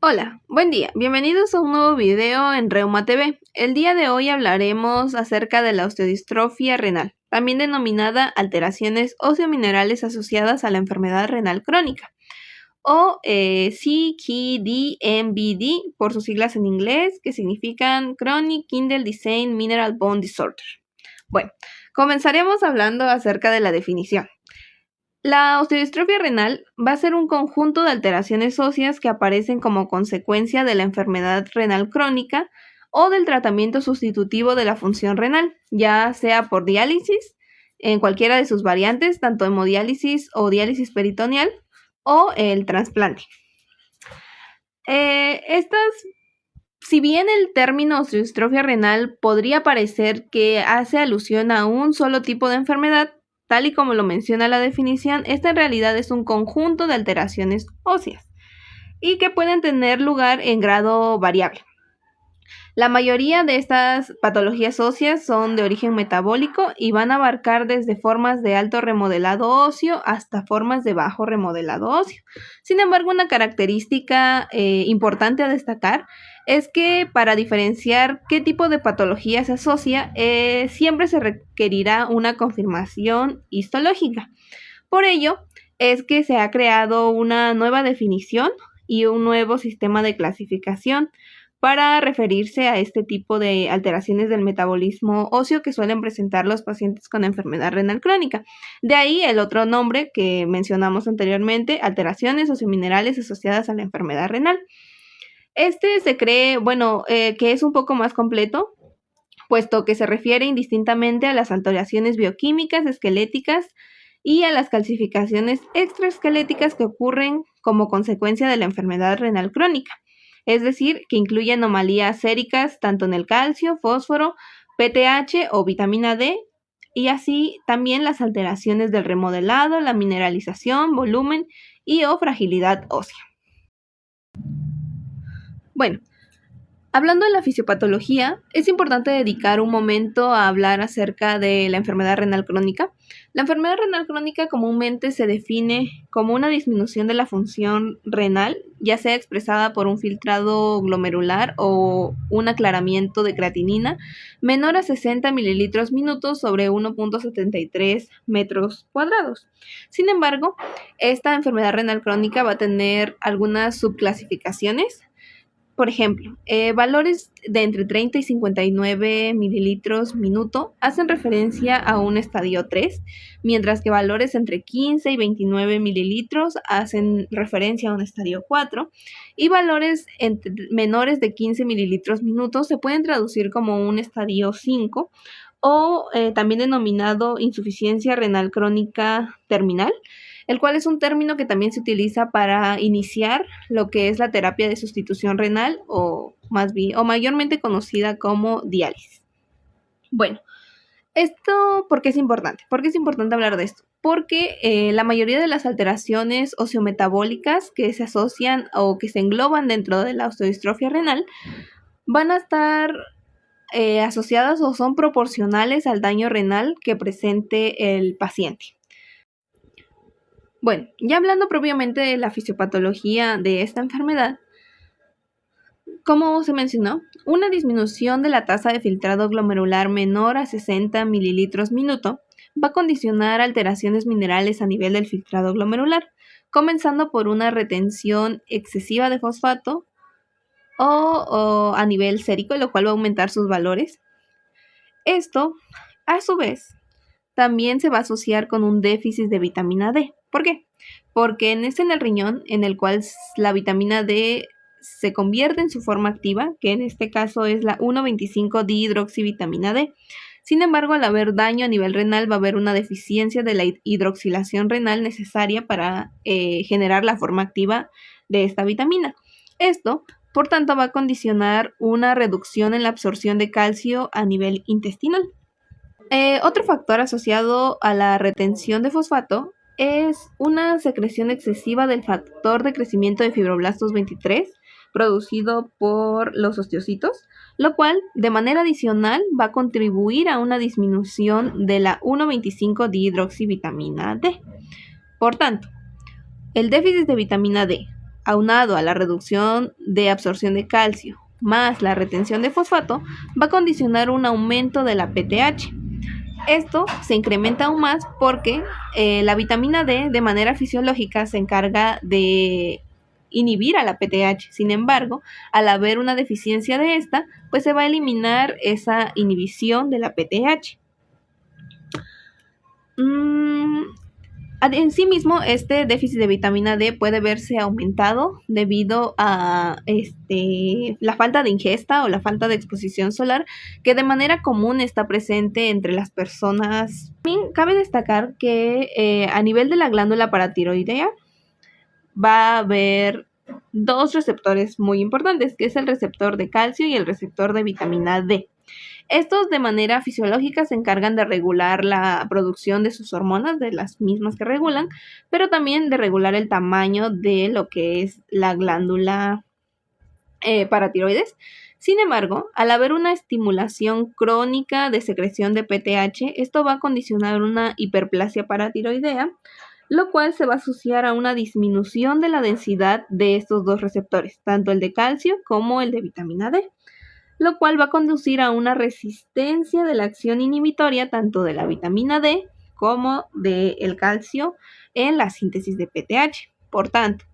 Hola, buen día, bienvenidos a un nuevo video en Reuma TV. El día de hoy hablaremos acerca de la osteodistrofia renal, también denominada alteraciones osteominerales asociadas a la enfermedad renal crónica, o CKD-MBD por sus siglas en inglés, que significan Chronic Kidney Disease Mineral Bone Disorder. Bueno, comenzaremos hablando acerca de la definición. La osteodistrofia renal va a ser un conjunto de alteraciones óseas que aparecen como consecuencia de la enfermedad renal crónica o del tratamiento sustitutivo de la función renal, ya sea por diálisis, en cualquiera de sus variantes, tanto hemodiálisis o diálisis peritoneal, o el trasplante. Si bien el término osteodistrofia renal podría parecer que hace alusión a un solo tipo de enfermedad, tal y como lo menciona la definición, esta en realidad es un conjunto de alteraciones óseas y que pueden tener lugar en grado variable. La mayoría de estas patologías óseas son de origen metabólico y van a abarcar desde formas de alto remodelado óseo hasta formas de bajo remodelado óseo. Sin embargo, una característica importante a destacar es que para diferenciar qué tipo de patología se asocia, siempre se requerirá una confirmación histológica. Por ello, es que se ha creado una nueva definición y un nuevo sistema de clasificación para referirse a este tipo de alteraciones del metabolismo óseo que suelen presentar los pacientes con enfermedad renal crónica. De ahí el otro nombre que mencionamos anteriormente, alteraciones osteominerales asociadas a la enfermedad renal. Este se cree, que es un poco más completo, puesto que se refiere indistintamente a las alteraciones bioquímicas, esqueléticas y a las calcificaciones extraesqueléticas que ocurren como consecuencia de la enfermedad renal crónica. Es decir, que incluye anomalías séricas tanto en el calcio, fósforo, PTH o vitamina D, y así también las alteraciones del remodelado, la mineralización, volumen y o fragilidad ósea. Bueno, hablando de la fisiopatología, es importante dedicar un momento a hablar acerca de la enfermedad renal crónica. La enfermedad renal crónica comúnmente se define como una disminución de la función renal, ya sea expresada por un filtrado glomerular o un aclaramiento de creatinina menor a 60 mililitros minutos sobre 1.73 metros cuadrados. Sin embargo, esta enfermedad renal crónica va a tener algunas subclasificaciones. Por ejemplo, valores de entre 30 y 59 mililitros minuto hacen referencia a un estadio 3, mientras que valores entre 15 y 29 mililitros hacen referencia a un estadio 4, y valores menores de 15 mililitros minuto se pueden traducir como un estadio 5, o también denominado insuficiencia renal crónica terminal, el cual es un término que también se utiliza para iniciar lo que es la terapia de sustitución renal o mayormente conocida como diálisis. Bueno, ¿esto por qué es importante? ¿Por qué es importante hablar de esto? Porque la mayoría de las alteraciones osteometabólicas que se asocian o que se engloban dentro de la osteodistrofia renal van a estar asociadas o son proporcionales al daño renal que presente el paciente. Bueno, ya hablando propiamente de la fisiopatología de esta enfermedad, como se mencionó, una disminución de la tasa de filtrado glomerular menor a 60 mililitros minuto va a condicionar alteraciones minerales a nivel del filtrado glomerular, comenzando por una retención excesiva de fosfato o a nivel sérico, lo cual va a aumentar sus valores. Esto, a su vez, también se va a asociar con un déficit de vitamina D. ¿Por qué? Porque en el riñón en el cual la vitamina D se convierte en su forma activa, que en este caso es la 1,25-dihidroxivitamina D. Sin embargo, al haber daño a nivel renal va a haber una deficiencia de la hidroxilación renal necesaria para generar la forma activa de esta vitamina. Esto, por tanto, va a condicionar una reducción en la absorción de calcio a nivel intestinal. Otro factor asociado a la retención de fosfato es una secreción excesiva del factor de crecimiento de fibroblastos 23 producido por los osteocitos, lo cual de manera adicional va a contribuir a una disminución de la 1,25-dihidroxivitamina D. Por tanto, el déficit de vitamina D, aunado a la reducción de absorción de calcio más la retención de fosfato, va a condicionar un aumento de la PTH. Esto se incrementa aún más porque la vitamina D de manera fisiológica se encarga de inhibir a la PTH. Sin embargo, al haber una deficiencia de esta, pues se va a eliminar esa inhibición de la PTH. En sí mismo, este déficit de vitamina D puede verse aumentado debido a la falta de ingesta o la falta de exposición solar que de manera común está presente entre las personas. También cabe destacar que a nivel de la glándula paratiroidea va a haber dos receptores muy importantes, que es el receptor de calcio y el receptor de vitamina D. Estos de manera fisiológica se encargan de regular la producción de sus hormonas, de las mismas que regulan, pero también de regular el tamaño de lo que es la glándula paratiroides. Sin embargo, al haber una estimulación crónica de secreción de PTH, esto va a condicionar una hiperplasia paratiroidea, lo cual se va a asociar a una disminución de la densidad de estos dos receptores, tanto el de calcio como el de vitamina D, lo cual va a conducir a una resistencia de la acción inhibitoria tanto de la vitamina D como del calcio en la síntesis de PTH. Por tanto,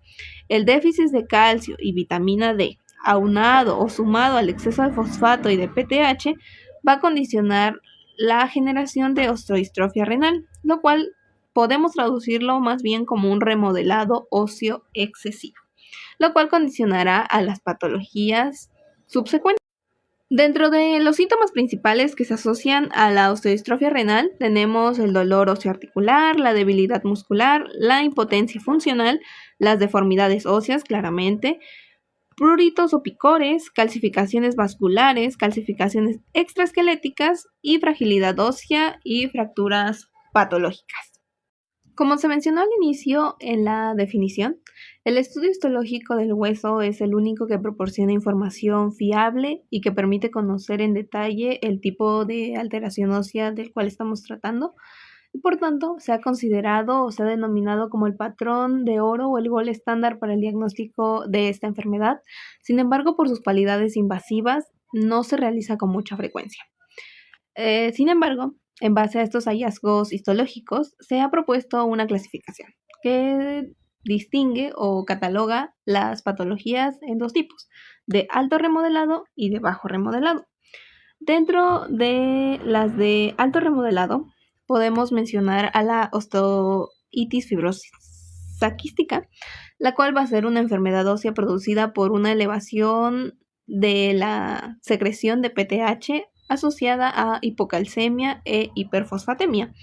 el déficit de calcio y vitamina D, aunado o sumado al exceso de fosfato y de PTH, va a condicionar la generación de osteodistrofia renal, lo cual podemos traducirlo más bien como un remodelado óseo excesivo, lo cual condicionará a las patologías subsecuentes. Dentro de los síntomas principales que se asocian a la osteodistrofia renal tenemos el dolor osteoarticular, la debilidad muscular, la impotencia funcional, las deformidades óseas, claramente, pruritos o picores, calcificaciones vasculares, calcificaciones extraesqueléticas y fragilidad ósea y fracturas patológicas. Como se mencionó al inicio en la definición, el estudio histológico del hueso es el único que proporciona información fiable y que permite conocer en detalle el tipo de alteración ósea del cual estamos tratando. Y por tanto, se ha considerado o se ha denominado como el patrón de oro o el gol estándar para el diagnóstico de esta enfermedad. Sin embargo, por sus cualidades invasivas, no se realiza con mucha frecuencia. Sin embargo, en base a estos hallazgos histológicos, se ha propuesto una clasificación que distingue o cataloga las patologías en dos tipos, de alto remodelado y de bajo remodelado. Dentro de las de alto remodelado, podemos mencionar a la osteoitis fibrosa quística, la cual va a ser una enfermedad ósea producida por una elevación de la secreción de PTH asociada a hipocalcemia e hiperfosfatemia.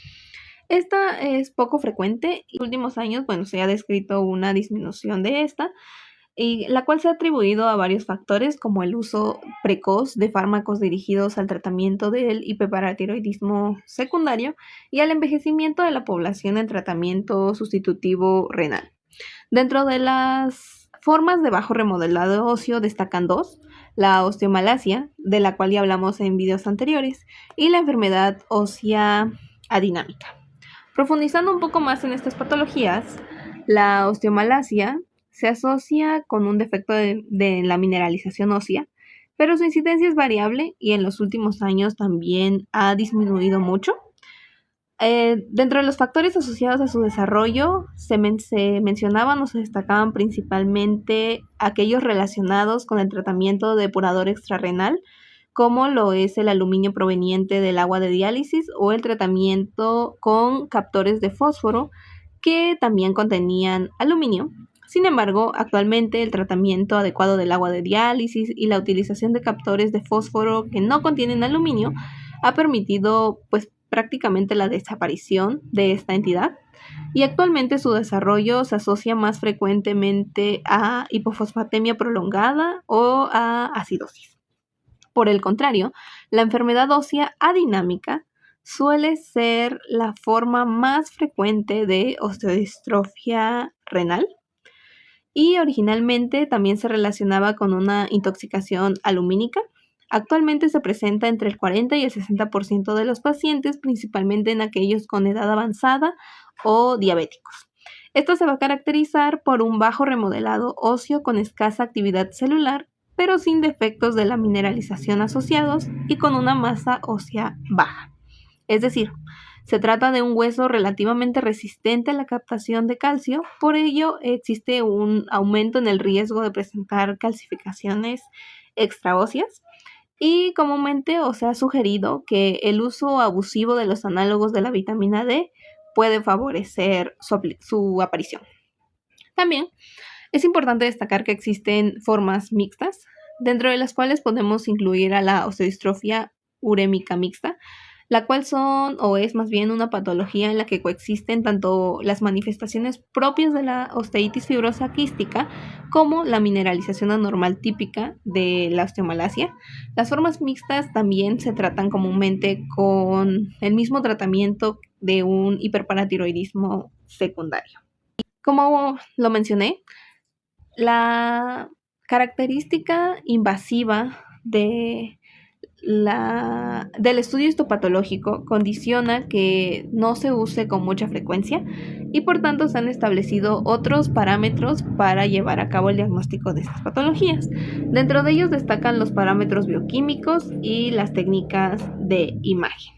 Esta es poco frecuente y en los últimos años, se ha descrito una disminución de esta, y la cual se ha atribuido a varios factores como el uso precoz de fármacos dirigidos al tratamiento del hiperparatiroidismo secundario y al envejecimiento de la población en tratamiento sustitutivo renal. Dentro de las formas de bajo remodelado óseo destacan dos: la osteomalacia, de la cual ya hablamos en videos anteriores, y la enfermedad ósea adinámica. Profundizando un poco más en estas patologías, la osteomalacia se asocia con un defecto de la mineralización ósea, pero su incidencia es variable y en los últimos años también ha disminuido mucho. Dentro de los factores asociados a su desarrollo se mencionaban o se destacaban principalmente aquellos relacionados con el tratamiento de depurador extrarrenal, como lo es el aluminio proveniente del agua de diálisis o el tratamiento con captores de fósforo que también contenían aluminio. Sin embargo, actualmente el tratamiento adecuado del agua de diálisis y la utilización de captores de fósforo que no contienen aluminio ha permitido prácticamente la desaparición de esta entidad, y actualmente su desarrollo se asocia más frecuentemente a hipofosfatemia prolongada o a acidosis. Por el contrario, la enfermedad ósea adinámica suele ser la forma más frecuente de osteodistrofia renal y originalmente también se relacionaba con una intoxicación alumínica. Actualmente se presenta entre el 40 y el 60% de los pacientes, principalmente en aquellos con edad avanzada o diabéticos. Esto se va a caracterizar por un bajo remodelado óseo con escasa actividad celular, pero sin defectos de la mineralización asociados y con una masa ósea baja. Es decir, se trata de un hueso relativamente resistente a la captación de calcio, por ello existe un aumento en el riesgo de presentar calcificaciones extraóseas y comúnmente se ha sugerido que el uso abusivo de los análogos de la vitamina D puede favorecer su aparición. También es importante destacar que existen formas mixtas, dentro de las cuales podemos incluir a la osteodistrofia urémica mixta, la cual es más bien una patología en la que coexisten tanto las manifestaciones propias de la osteitis fibrosa quística como la mineralización anormal típica de la osteomalacia. Las formas mixtas también se tratan comúnmente con el mismo tratamiento de un hiperparatiroidismo secundario. Como lo mencioné, la característica invasiva del estudio histopatológico condiciona que no se use con mucha frecuencia y por tanto se han establecido otros parámetros para llevar a cabo el diagnóstico de estas patologías. Dentro de ellos destacan los parámetros bioquímicos y las técnicas de imagen.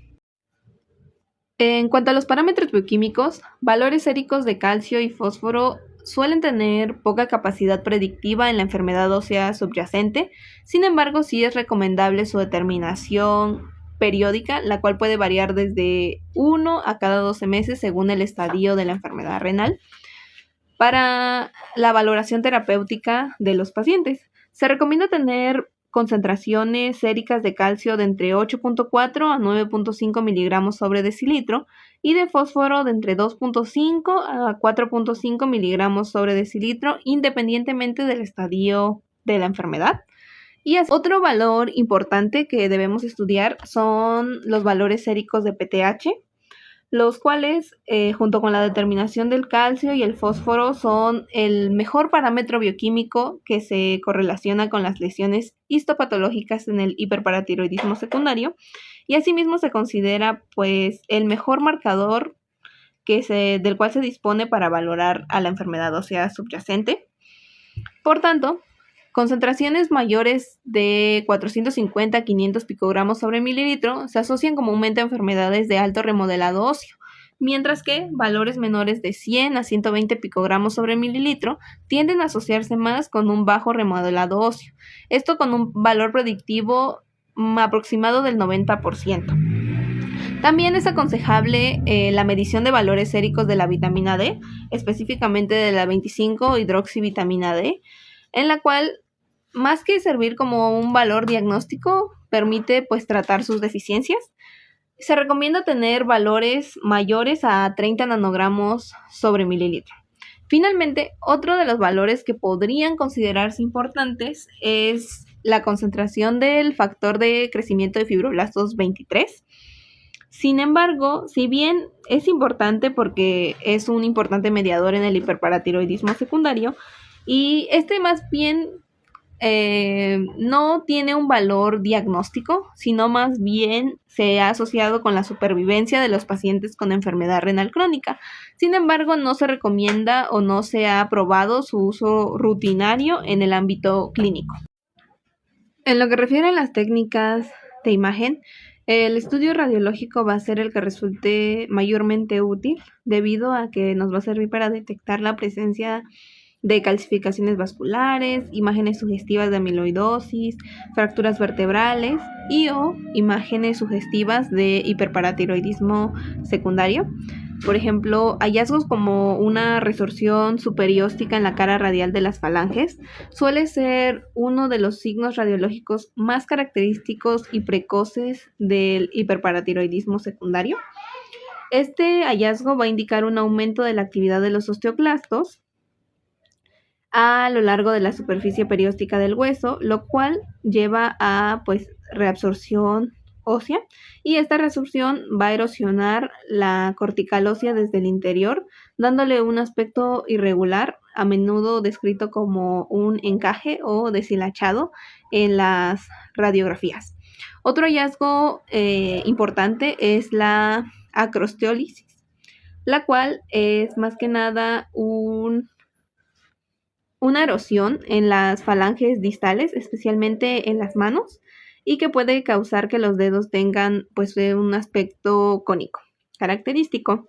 En cuanto a los parámetros bioquímicos, valores séricos de calcio y fósforo suelen tener poca capacidad predictiva en la enfermedad ósea subyacente. Sin embargo, sí es recomendable su determinación periódica, la cual puede variar desde 1 a cada 12 meses según el estadio de la enfermedad renal, para la valoración terapéutica de los pacientes. Se recomienda tener concentraciones séricas de calcio de entre 8.4 a 9.5 miligramos sobre decilitro y de fósforo de entre 2.5 a 4.5 miligramos sobre decilitro, independientemente del estadio de la enfermedad. Y otro valor importante que debemos estudiar son los valores séricos de PTH, los cuales, junto con la determinación del calcio y el fósforo, son el mejor parámetro bioquímico que se correlaciona con las lesiones histopatológicas en el hiperparatiroidismo secundario, y asimismo se considera el mejor marcador del cual se dispone para valorar a la enfermedad ósea subyacente. Por tanto, concentraciones mayores de 450 a 500 picogramos sobre mililitro se asocian comúnmente a enfermedades de alto remodelado óseo, mientras que valores menores de 100 a 120 picogramos sobre mililitro tienden a asociarse más con un bajo remodelado óseo, esto con un valor predictivo aproximado del 90%. También es aconsejable la medición de valores séricos de la vitamina D, específicamente de la 25-hidroxivitamina D, en la cual, más que servir como un valor diagnóstico, permite tratar sus deficiencias. Se recomienda tener valores mayores a 30 nanogramos sobre mililitro. Finalmente, otro de los valores que podrían considerarse importantes es la concentración del factor de crecimiento de fibroblastos 23. Sin embargo, si bien es importante porque es un importante mediador en el hiperparatiroidismo secundario, y más bien no tiene un valor diagnóstico, sino más bien se ha asociado con la supervivencia de los pacientes con enfermedad renal crónica. Sin embargo, no se recomienda o no se ha aprobado su uso rutinario en el ámbito clínico. En lo que refiere a las técnicas de imagen, el estudio radiológico va a ser el que resulte mayormente útil, debido a que nos va a servir para detectar la presencia de calcificaciones vasculares, imágenes sugestivas de amiloidosis, fracturas vertebrales o imágenes sugestivas de hiperparatiroidismo secundario. Por ejemplo, hallazgos como una resorción superióstica en la cara radial de las falanges suele ser uno de los signos radiológicos más característicos y precoces del hiperparatiroidismo secundario. Este hallazgo va a indicar un aumento de la actividad de los osteoclastos a lo largo de la superficie perióstica del hueso, lo cual lleva a reabsorción ósea, y esta reabsorción va a erosionar la cortical ósea desde el interior, dándole un aspecto irregular, a menudo descrito como un encaje o deshilachado en las radiografías. Otro hallazgo importante es la acrosteólisis, la cual es más que nada una erosión en las falanges distales, especialmente en las manos, y que puede causar que los dedos tengan pues un aspecto cónico, característico.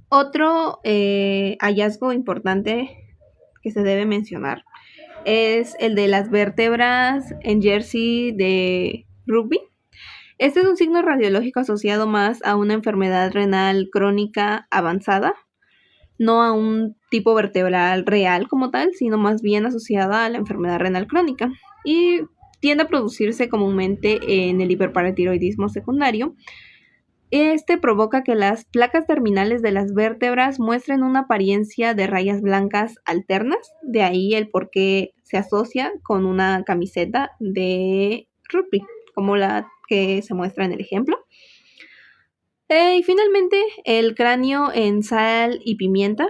Otro hallazgo importante que se debe mencionar es el de las vértebras en jersey de rugby. Este es un signo radiológico asociado más a una enfermedad renal crónica avanzada, no a un tipo vertebral real como tal, sino más bien asociada a la enfermedad renal crónica. Y tiende a producirse comúnmente en el hiperparatiroidismo secundario. Este provoca que las placas terminales de las vértebras muestren una apariencia de rayas blancas alternas, de ahí el por qué se asocia con una camiseta de rugby, como la que se muestra en el ejemplo. Y finalmente, el cráneo en sal y pimienta,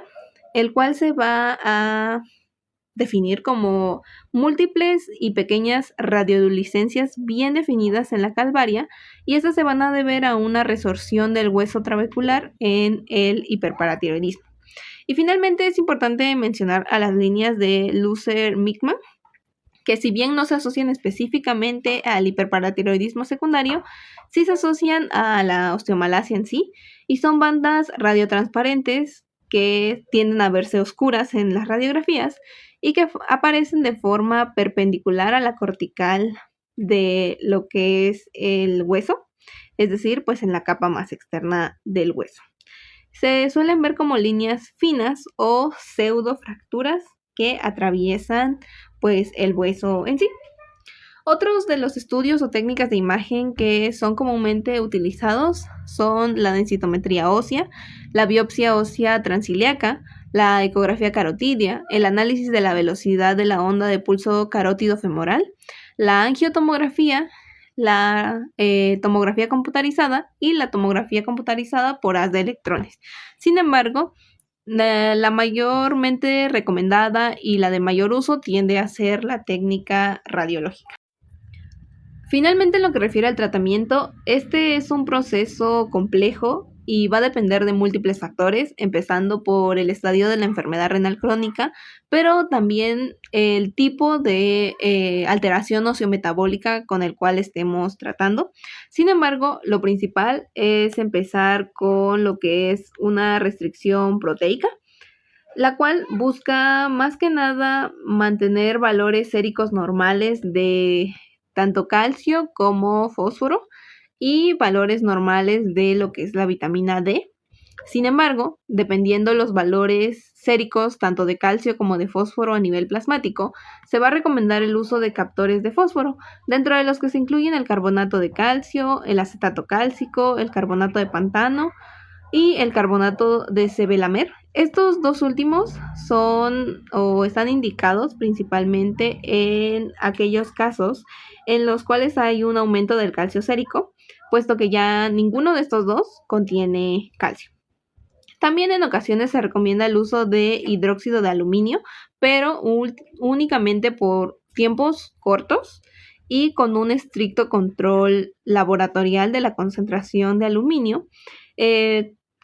el cual se va a definir como múltiples y pequeñas radioluminiscencias bien definidas en la calvaria, y estas se van a deber a una resorción del hueso trabecular en el hiperparatiroidismo. Y finalmente es importante mencionar a las líneas de Lusser-Mickman, que si bien no se asocian específicamente al hiperparatiroidismo secundario, sí se asocian a la osteomalacia en sí, y son bandas radiotransparentes que tienden a verse oscuras en las radiografías y que aparecen de forma perpendicular a la cortical de lo que es el hueso, es decir, pues en la capa más externa del hueso. Se suelen ver como líneas finas o pseudofracturas que atraviesan pues el hueso en sí. Otros de los estudios o técnicas de imagen que son comúnmente utilizados son la densitometría ósea, la biopsia ósea transiliaca, la ecografía carotidia, el análisis de la velocidad de la onda de pulso carótido femoral, la angiotomografía, la tomografía computarizada y la tomografía computarizada por haz de electrones. Sin embargo, la mayormente recomendada y la de mayor uso tiende a ser la técnica radiológica. Finalmente, en lo que refiere al tratamiento, este es un proceso complejo y va a depender de múltiples factores, empezando por el estadio de la enfermedad renal crónica, pero también el tipo de alteración ociometabólica con el cual estemos tratando. Sin embargo, lo principal es empezar con lo que es una restricción proteica, la cual busca más que nada mantener valores séricos normales de tanto calcio como fósforo y valores normales de lo que es la vitamina D. Sin embargo, dependiendo los valores séricos tanto de calcio como de fósforo a nivel plasmático, se va a recomendar el uso de captores de fósforo, dentro de los que se incluyen el carbonato de calcio, el acetato cálcico, el carbonato de pantano y el carbonato de sebelamer. Estos dos últimos son o están indicados principalmente en aquellos casos en los cuales hay un aumento del calcio sérico, puesto que ya ninguno de estos dos contiene calcio. También en ocasiones se recomienda el uso de hidróxido de aluminio, pero únicamente por tiempos cortos y con un estricto control laboratorial de la concentración de aluminio,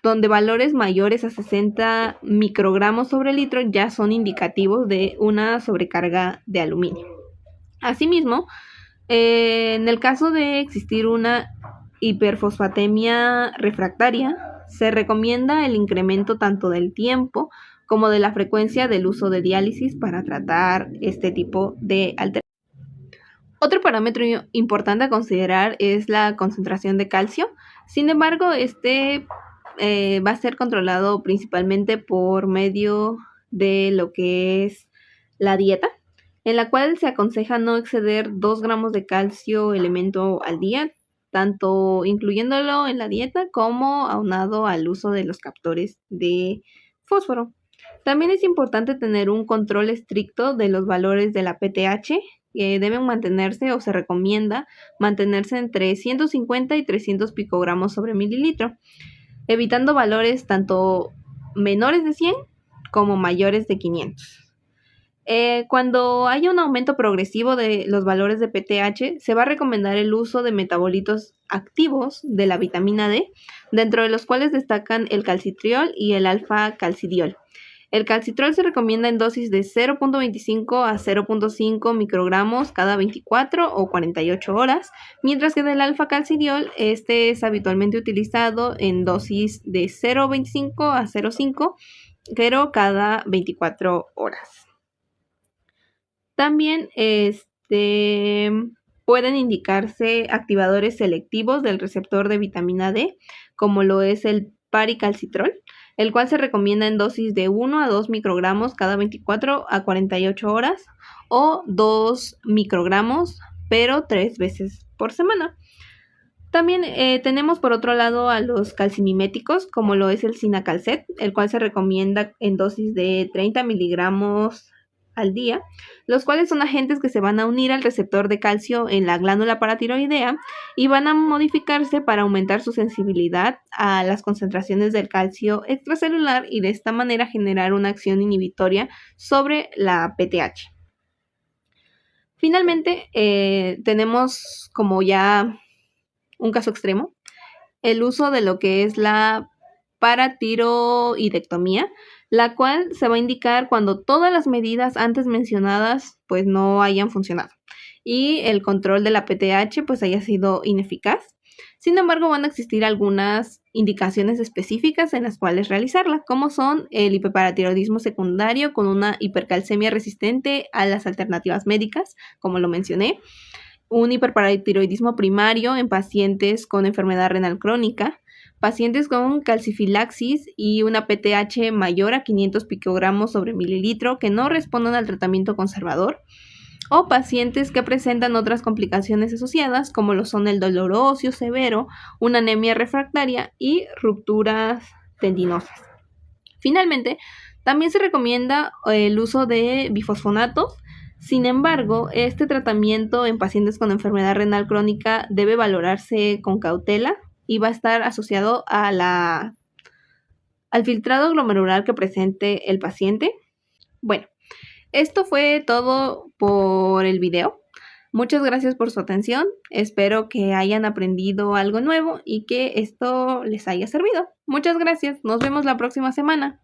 donde valores mayores a 60 microgramos sobre litro ya son indicativos de una sobrecarga de aluminio. Asimismo, en el caso de existir una hiperfosfatemia refractaria, se recomienda el incremento tanto del tiempo como de la frecuencia del uso de diálisis para tratar este tipo de alteraciones. Otro parámetro importante a considerar es la concentración de calcio. Sin embargo, este va a ser controlado principalmente por medio de lo que es la dieta, en la cual se aconseja no exceder 2 gramos de calcio elemento al día, tanto incluyéndolo en la dieta como aunado al uso de los captores de fósforo. También es importante tener un control estricto de los valores de la PTH, que deben mantenerse o se recomienda mantenerse entre 150 y 300 picogramos sobre mililitro, evitando valores tanto menores de 100 como mayores de 500. Cuando haya un aumento progresivo de los valores de PTH, se va a recomendar el uso de metabolitos activos de la vitamina D, dentro de los cuales destacan el calcitriol y el alfa-calcidiol. El calcitriol se recomienda en dosis de 0.25 a 0.5 microgramos cada 24 o 48 horas, mientras que del alfa-calcidiol este es habitualmente utilizado en dosis de 0.25 a 0.5, pero cada 24 horas. También pueden indicarse activadores selectivos del receptor de vitamina D, como lo es el paricalcitrol, el cual se recomienda en dosis de 1 a 2 microgramos cada 24 a 48 horas o 2 microgramos, pero 3 veces por semana. También tenemos por otro lado a los calcimiméticos, como lo es el Cinacalcet, el cual se recomienda en dosis de 30 miligramos al día, los cuales son agentes que se van a unir al receptor de calcio en la glándula paratiroidea y van a modificarse para aumentar su sensibilidad a las concentraciones del calcio extracelular y de esta manera generar una acción inhibitoria sobre la PTH. Finalmente, tenemos como ya un caso extremo, el uso de lo que es la paratiroidectomía, la cual se va a indicar cuando todas las medidas antes mencionadas pues no hayan funcionado y el control de la PTH pues haya sido ineficaz. Sin embargo, van a existir algunas indicaciones específicas en las cuales realizarla, como son el hiperparatiroidismo secundario con una hipercalcemia resistente a las alternativas médicas, como lo mencioné, un hiperparatiroidismo primario en pacientes con enfermedad renal crónica, pacientes con calcifilaxis y una PTH mayor a 500 picogramos sobre mililitro que no respondan al tratamiento conservador, o pacientes que presentan otras complicaciones asociadas como lo son el dolor óseo severo, una anemia refractaria y rupturas tendinosas. Finalmente, también se recomienda el uso de bifosfonatos. Sin embargo, este tratamiento en pacientes con enfermedad renal crónica debe valorarse con cautela y va a estar asociado a al filtrado glomerular que presente el paciente. Bueno, esto fue todo por el video. Muchas gracias por su atención. Espero que hayan aprendido algo nuevo y que esto les haya servido. Muchas gracias. Nos vemos la próxima semana.